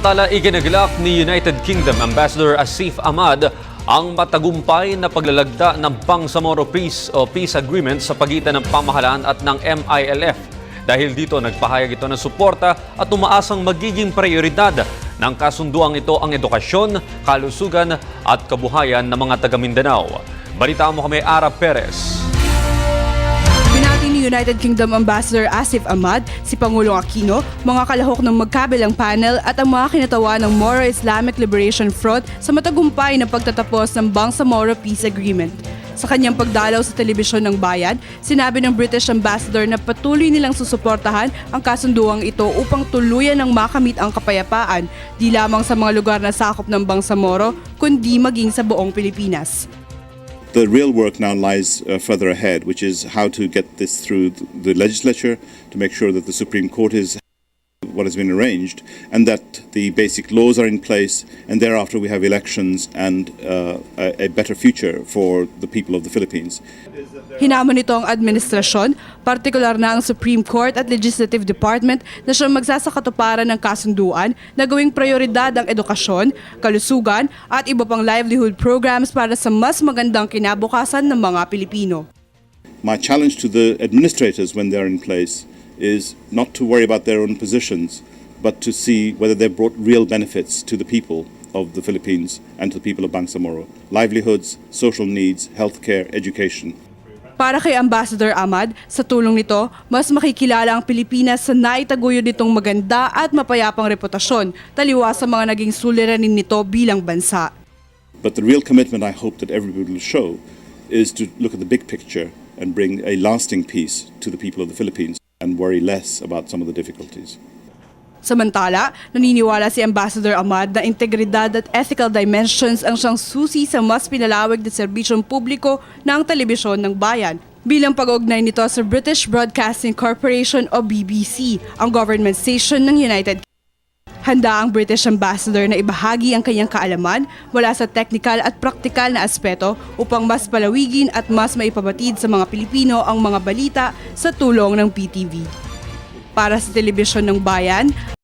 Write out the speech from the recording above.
Samantala, iginagalak ni United Kingdom Ambassador Asif Ahmad ang matagumpay na paglalagda ng Bangsamoro Peace Agreement sa pagitan ng pamahalaan at ng MILF. Dahil dito, nagpahayag ito ng suporta at umaasang magiging prioridad ng kasunduang ito ang edukasyon, kalusugan at kabuhayan ng mga taga-Mindanao. Balitaan mo kami, Ara Perez. Binati ni United Kingdom Ambassador Asif Ahmad, si Pangulong Aquino, mga kalahok ng magkabilang panel at ang mga kinatawa ng Moro Islamic Liberation Front sa matagumpay na pagtatapos ng Bangsamoro Peace Agreement. Sa kanyang pagdalaw sa telebisyon ng bayan, sinabi ng British Ambassador na patuloy nilang susuportahan ang kasunduang ito upang tuluyan ng makamit ang kapayapaan, di lamang sa mga lugar na sakop ng Bangsamoro, kundi maging sa buong Pilipinas. The real work now lies further ahead, which is how to get this through the legislature to make sure that the Supreme Court is what has been arranged and that the basic laws are in place, and thereafter we have elections and a better future for the people of the Philippines. Hinamon nito ang administrasyon, partikular na ang Supreme Court at Legislative Department na siyang magsasakatuparan ng kasunduan na gawing prioridad ang edukasyon, kalusugan at iba pang livelihood programs para sa mas magandang kinabukasan ng mga Pilipino. My challenge to the administrators when they're in place is not to worry about their own positions, but to see whether they've brought real benefits to the people of the Philippines and to the people of Bangsamoro. Livelihoods, social needs, healthcare, education. Para kay Ambassador Ahmad, sa tulong nito, mas makikilala ang Pilipinas sa naitaguyod nitong maganda at mapayapang reputasyon, taliwa sa mga naging suliranin nito bilang bansa. But the real commitment I hope that everybody will show is to look at the big picture and bring a lasting peace to the people of the Philippines and worry less about some of the difficulties. Samantala, naniniwala si Ambassador Ahmad na integridad at ethical dimensions ang siyang susi sa mas pinalawig na serbisyong publiko ng telebisyon ng bayan. Bilang pag-uugnay nito sa British Broadcasting Corporation o BBC, ang government station ng United Kingdom. Handa ang British Ambassador na ibahagi ang kanyang kaalaman mula sa technical at praktikal na aspeto upang mas palawigin at mas maipabatid sa mga Pilipino ang mga balita sa tulong ng PTV. Para sa Telebisyon ng Bayan,